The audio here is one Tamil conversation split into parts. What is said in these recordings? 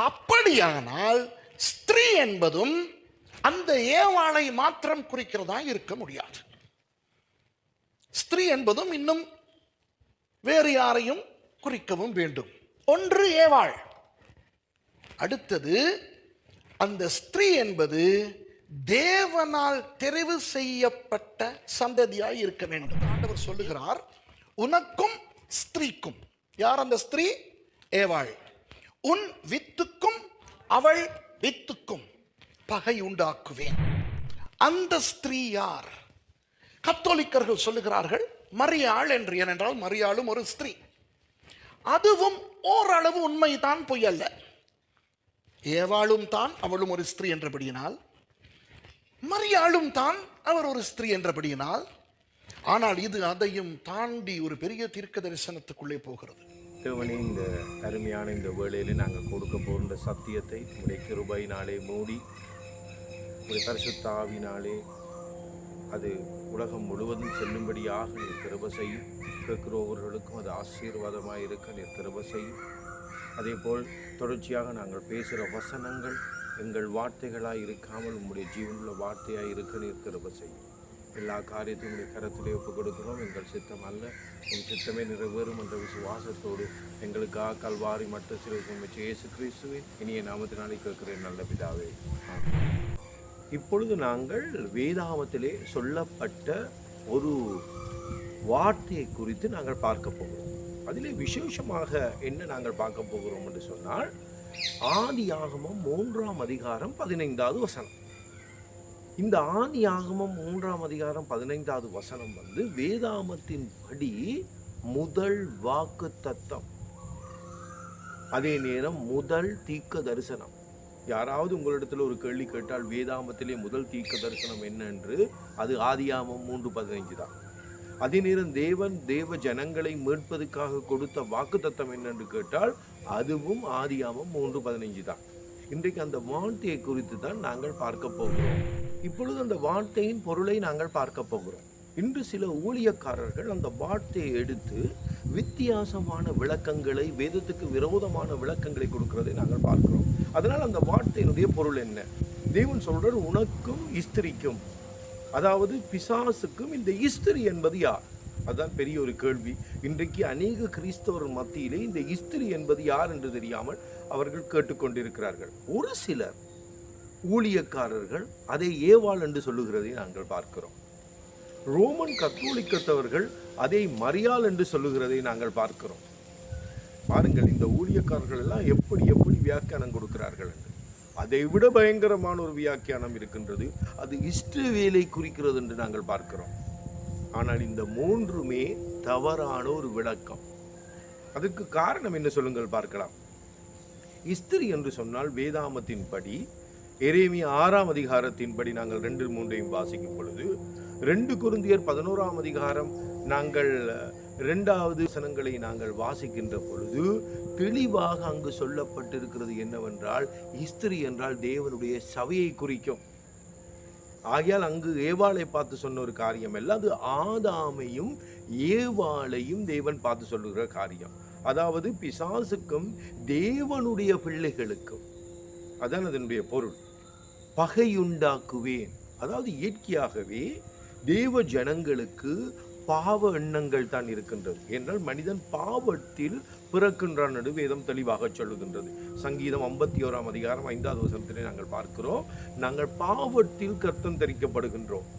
அப்படியானால் ஸ்திரீ என்பதும் அந்த ஏவாளை மாத்திரம் குறிக்கிறதா இருக்க முடியாது. ஸ்திரீ என்பதும் இன்னும் வேறு யாரையும் குறிக்கவும் வேண்டும். ஒன்று ஏவாள், அடுத்தது அந்த ஸ்திரீ என்பது தேவனால் தெரிவு செய்யப்பட்ட சந்ததியாய் இருக்க வேண்டும். ஆண்டவர் சொல்லுகிறார், உனக்கும் ஸ்திரீக்கும். யார் அந்த ஸ்திரீ? ஏவாள். உன் வித்துக்கும் அவள் வித்துக்கும் பகை உண்டாக்குவேன். அந்த ஸ்திரீ யார்? கத்தோலிக்கர்கள் சொல்லுகிறார்கள் மரியாள் என்று. ஏனென்றால் மரியாளும் ஒரு ஸ்திரீ. அதுவும் ஓரளவு உண்மைதான், பொய் அல்ல. ஏவாளும் தான் அவளும் ஒரு ஸ்திரீ என்றபடியினால், மரியாளும் தான் அவர் ஒரு ஸ்திரீ என்றபடியினால், ஆனால் இது அதையும் தாண்டி ஒரு பெரிய தீர்க்க தரிசனத்துக்குள்ளே போகிறது. தேவனே, இந்த அருமையான இந்த வேளையில் நாங்கள் கொடுக்க போகின்ற சத்தியத்தை உடைய கிருபையினாலே மூடி, உடைய பரிசுத்த ஆவினாலே அது உலகம் முழுவதும் செல்லும்படியாக நீர் கிருபை செய்யும். கேட்கிறவர்களுக்கும் அது ஆசீர்வாதமாக இருக்க நீர் கிருபை செய்யும். அதே போல் தொடர்ச்சியாக நாங்கள் பேசுகிற வசனங்கள் எங்கள் வார்த்தைகளாக இருக்காமல் உங்களுடைய ஜீவனுள்ள வார்த்தையாக இருக்க நீர் கிருபை செய்யும். எல்லா காரியத்தையும் உடைய கரத்திலே ஒப்புக் கொடுக்கிறோம். எங்கள் சித்தம் அல்ல, உன் சித்தமே நிறைவேறும் என்ற விசுவாசத்தோடு எங்களுக்காக கல்வாரி மட்ட சிறுக்கும் வச்சு இயேசு கிறிஸ்துவின் இனிய நாமத்தினாலே கேட்கிறேன் நல்ல பிதாவே. இப்பொழுது நாங்கள் வேதாகமத்திலே சொல்லப்பட்ட ஒரு வார்த்தையை குறித்து நாங்கள் பார்க்க போகிறோம். அதிலே விசேஷமாக என்ன நாங்கள் பார்க்க போகிறோம் என்று சொன்னால், ஆதியாகமம் 3ஆம் அதிகாரம் 15வது வசனம். இந்த ஆதியாகமம் 3ஆம் அதிகாரம் 15வது வசனம் வேதாகமத்தின் படி முதல் வாக்கு தத்தம், அதே நேரம் முதல் தீர்க்க தரிசனம். யாராவது உங்களிடத்தில் ஒரு கேள்வி கேட்டால் வேதாகமத்திலே முதல் தீர்க்க தரிசனம் என்ன என்று, அது ஆதியாகமம் 3:15 தான். அதே நேரம் தேவ ஜனங்களை மீட்பதற்காக கொடுத்த வாக்கு தத்தம் என்னென்று கேட்டால் அதுவும் ஆதியாகமம் 3:15 தான். இன்றைக்கு அந்த வார்த்தையை குறித்து தான் நாங்கள் பார்க்க போகிறோம். இப்பொழுது அந்த வார்த்தையின் பொருளை நாங்கள் பார்க்க போகிறோம். இன்று சில ஊழியக்காரர்கள் அந்த வார்த்தையை எடுத்து வித்தியாசமான விளக்கங்களை, வேதத்துக்கு விரோதமான விளக்கங்களை கொடுக்கிறதை நாங்கள் பார்க்கிறோம். அதனால் அந்த வார்த்தையினுடைய பொருள் என்ன? தேவன் சொல்றார், உனக்கும் இஸ்திரிக்கும், அதாவது பிசாசுக்கும் இந்த இஸ்திரி என்பது யார்? அதுதான் பெரிய ஒரு கேள்வி. இன்றைக்கு அநேக கிறிஸ்தவர் மத்தியிலே இந்த இஸ்திரி என்பது யார் என்று தெரியாமல் அவர்கள் கேட்டுக்கொண்டிருக்கிறார்கள். ஒரு சிலர் ஊழியக்காரர்கள் அதை ஏவாள் என்று சொல்லுகிறதை நாங்கள் பார்க்கிறோம். ரோமன் கத்தோலிக்கத்தவர்கள் அதை மரியாள் என்று சொல்லுகிறதை நாங்கள் பார்க்கிறோம். பாருங்கள், இந்த ஊழியக்காரர்கள் எல்லாம் எப்படி வியாக்கியானம் கொடுக்கிறார்கள் என்று. அதை விட பயங்கரமான ஒரு வியாக்கியானம் இருக்கின்றது. அது இஸ்ரவேலை குறிக்கிறது என்று நாங்கள் பார்க்கிறோம். ஆனால் இந்த மூன்றுமே தவறான ஒரு விளக்கம். அதுக்கு காரணம் என்ன சொல்லுங்கள் பார்க்கலாம். இஸ்திரி என்று சொன்னால் வேதாகமத்தின் படி, எரேமியா 6ஆம் அதிகாரத்தின்படி நாங்கள் 2-3 வாசிக்கும் பொழுது, 2 கொரிந்தியர் 11ஆம் அதிகாரம் நாங்கள் 2வது வசனங்களை நாங்கள் வாசிக்கின்ற பொழுது தெளிவாக அங்கு சொல்லப்பட்டிருக்கிறது என்னவென்றால், இஸ்திரி என்றால் தேவனுடைய சபையை குறிக்கும். ஆகையால் அங்கு ஏவாளை பார்த்து சொன்ன ஒரு காரியம் அல்ல, அது ஆதாமையும் ஏவாளையும் தேவன் பார்த்து சொல்லுகிற காரியம். அதாவது பிசாசுக்கும் தேவனுடைய பிள்ளைகளுக்கும், அதான் அதனுடைய பொருள். பகையுண்டாக்குவேன். அதாவது இயற்கையாகவே தேவ ஜனங்களுக்கு பாவ எண்ணங்கள் தான் இருக்கின்றது. என்றால் மனிதன் பாவத்தில் பிறக்கின்றான் என்று வேதம் தெளிவாக சொல்லுகின்றது. சங்கீதம் 51ஆம் அதிகாரம் 5வது வசனத்திலே நாங்கள் பார்க்கிறோம், நாங்கள் பாவத்தில் கர்த்தம் தரிக்கப்படுகின்றோம்.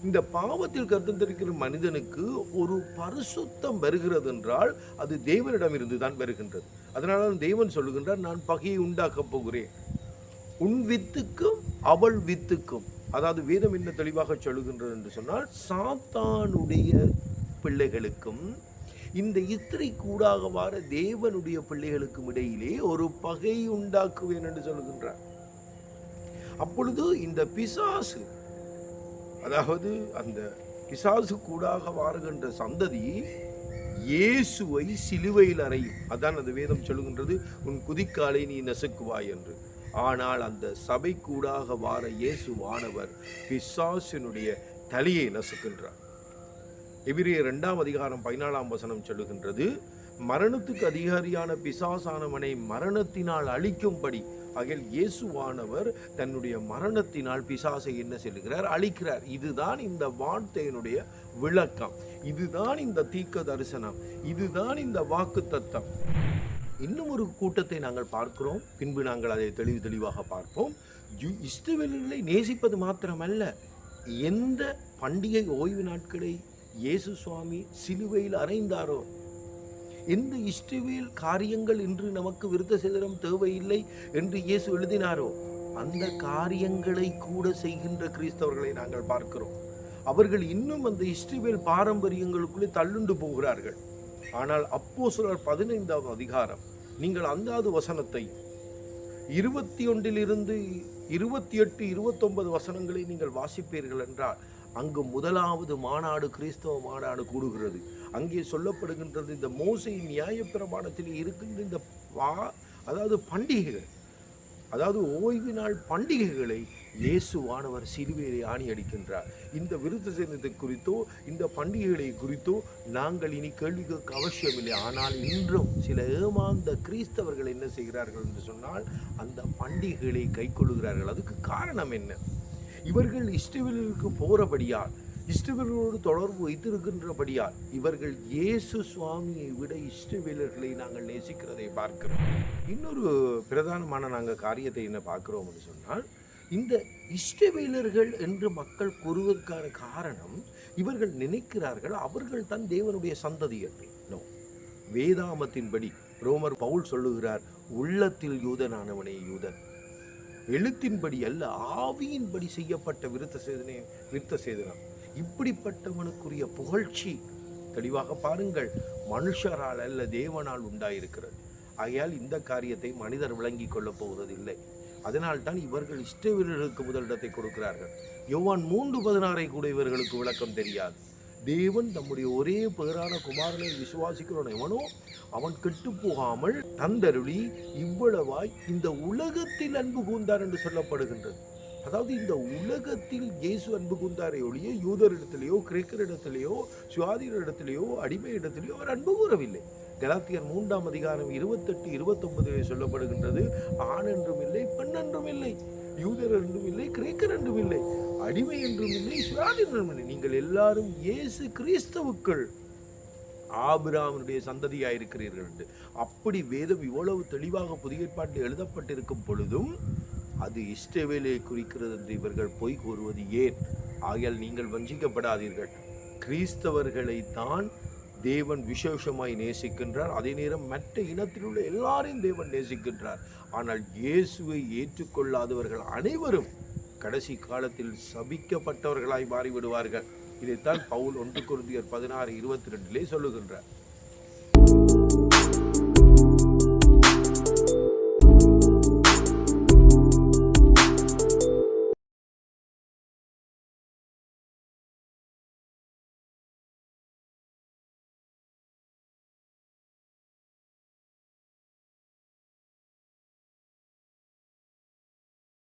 இந்த பாவத்தில் கர்த்தம் தரிக்கிற மனிதனுக்கு ஒரு பரிசுத்தம் வருகிறது என்றால் அது தேவனிடம் இருந்து தான் வருகின்றது. அதனால தேவன் சொல்லுகின்றார், நான் பகையை உண்டாக்கப் போகிறேன் உன் வித்துக்கும் அவள் வித்துக்கும். அதாவது வேதம் என்ன தெளிவாக சொல்லுகின்றது என்று சொன்னால், சாத்தானுடைய பிள்ளைகளுக்கும் இந்த இஸ்திரி கூடாக வார தேவனுடைய பிள்ளைகளுக்கும் இடையிலே ஒரு பகை உண்டாக்குவேன் என்று சொல்லுகின்றார். அப்பொழுது இந்த பிசாசு, அதாவது அந்த பிசாசு கூடாக வாருகின்ற சந்ததி இயேசுவை சிலுவையில் அறையும். அதான் அந்த வேதம் சொல்லுகின்றது, உன் குதிக்காலை நீ நசுக்குவாய் என்று. ஆனால் அந்த சபை கூடாக வார இயேசுவானவர் பிசாசினுடைய தலையை நசுக்கின்றார். எபிரேயர் 2ஆம் அதிகாரம் 14ஆம் வசனம் சொல்லுகின்றது, மரணத்துக்கு அதிகாரியான பிசாசானவனை மரணத்தினால் அழிக்கும்படி ஆகிய இயேசுவானவர் தன்னுடைய மரணத்தினால் பிசாசை என்ன செய்கிறார்? அழிக்கிறார். இதுதான் இந்த வார்த்தையினுடைய விளக்கம், இதுதான் இந்த தீர்க்க தரிசனம், இதுதான் இந்த வாக்கு தத்தம். இன்னும் ஒரு கூட்டத்தை நாங்கள் பார்க்கிறோம், பின்பு நாங்கள் அதை தெளிவாக பார்ப்போம். இஸ்ரவேலர்களை நேசிப்பது மாத்திரமல்ல, எந்த பண்டிகை ஓய்வு நாட்களை இயேசு சுவாமி சிலுவையில் அறைந்தாரோ, எந்த இஸ்ரவேல் காரியங்கள் இன்று நமக்கு விருத்த சேதனம் தேவையில்லை என்று இயேசு எழுதினாரோ, அந்த காரியங்களை கூட செய்கின்ற கிறிஸ்தவர்களை நாங்கள் பார்க்கிறோம். அவர்கள் இன்னும் அந்த இஸ்ரவேல் பாரம்பரியங்களுக்குள்ளே தள்ளுண்டு போகிறார்கள். ஆனால் அப்போஸ்தலர் 15ஆம் அதிகாரம், நீங்கள் அந்தாது வசனத்தை 21 28 29 வசனங்களை நீங்கள் வாசிப்பீர்கள் என்றால், அங்கு முதலாவது மாநாடு, கிறிஸ்தவ மாநாடு கூடுகிறது. அங்கே சொல்லப்படுகின்றது, இந்த மோசேயின் நியாயப்பிரமாணத்தில் இருக்கின்ற இந்த அதாவது பண்டிகைகள், அதாவது ஓய்வு நாள் பண்டிகைகளை இயேசுவானவர் சிலுவையிலே ஆணி அடிக்கின்றார். இந்த விருத்த சேதனத்தை குறித்தோ இந்த பண்டிகைகளை குறித்தோ நாங்கள் இனி கேள்வி கேட்க அவசியமில்லை. ஆனால் இன்றும் சில ஏமாந்த கிறிஸ்தவர்கள் என்ன செய்கிறார்கள் என்று சொன்னால், அந்த பண்டிகைகளை கைக்கொள்கிறார்கள். அதுக்கு காரணம் என்ன? இவர்கள் இஸ்ரவேலுக்கு போறபடியால், இஸ்ரவேலோடு தொடர்பு வைத்திருக்கின்றபடியால், இவர்கள் இயேசு சுவாமியை விட இஸ்ரவேலர்களை நாங்கள் நேசிக்கிறதை பார்க்கிறோம். இன்னொரு பிரதானமான நாங்கள் காரியத்தை என்ன பார்க்கிறோம் என்று சொன்னால், இந்த இஸ்ரவேலர்கள் என்று மக்கள் கூறுவதற்கான காரணம், இவர்கள் நினைக்கிறார்கள் அவர்கள் தான் தேவனுடைய சந்ததி என்று. நோ, வேதாமத்தின்படி ரோமர் பவுல் சொல்லுகிறார், உள்ளத்தில் யூதனானவனே யூதன், எழுத்தின்படி அல்ல ஆவியின்படி செய்யப்பட்ட விருத்த சேதனம். இப்படிப்பட்டவனுக்குரிய புகழ்ச்சி தெளிவாக பாருங்கள், மனுஷரால் அல்ல தேவனால் உண்டாயிருக்கிறது. ஆகையால் இந்த காரியத்தை மனிதர் விளங்கி கொள்ளப் போவதில்லை. அதனால்தான் இவர்கள் இஸ்ரவேலர்களுக்கு முதலிடத்தை கொடுக்கிறார்கள். யோவான் 3:16 கூட இவர்களுக்கு விளக்கம் தெரியாது. தேவன் தம்முடைய ஒரே பேரான குமாரனை விசுவாசிக்கிறவன் எவனோ அவன் கெட்டு போகாமல் தந்தருளி இவ்வளவாய் இந்த உலகத்தில் அன்பு கூர்ந்தார் என்று சொல்லப்படுகின்றது. அதாவது இந்த உலகத்தில் இயேசு அன்பு கூர்ந்தாரை ஒழிய யூதரிடத்திலேயோ கிரேக்கரிடத்திலேயோ சுயாதீனரிடத்திலேயோ அடிமை இடத்திலேயோ அவர் அன்பு கூறவில்லை. கலாத்தியர் 3ஆம் அதிகாரம் 28 29 சொல்லப்படுகின்றது, ஆண் என்றும் இல்லை, பெண் என்றும் இல்லை, யூதர் என்றும் இல்லை, கிரேக்கர் என்றும் இல்லை, அடிமை என்றும் இல்லை, சுயாதீனம் இல்லை, நீங்கள் எல்லாரும் இயேசு கிறிஸ்துவுக்குள் ஆபிரகாமுடைய சந்ததியாயிருக்கிறீர்கள் என்று. அப்படி வேதம் இவ்வளவு தெளிவாக புதிய ஏற்பாட்டில் எழுதப்பட்டிருக்கும் பொழுதும் அது இஸ்ரவேலை குறிக்கிறது என்று இவர்கள் பொய் கூறுவது ஏன்? ஆகையால் நீங்கள் வஞ்சிக்கப்படாதீர்கள். கிறிஸ்தவர்களை தான் தேவன் விசேஷமாய் நேசிக்கின்றார். அதே நேரம் மற்ற இனத்தில் உள்ள எல்லாரையும் தேவன் நேசிக்கின்றார். ஆனால் இயேசுவை ஏற்றுக்கொள்ளாதவர்கள் அனைவரும் கடைசி காலத்தில் சபிக்கப்பட்டவர்களாய் மாறிவிடுவார்கள். இதைத்தான் பவுல் 1 கொரிந்தியர் 16:22 சொல்லுகின்றார்.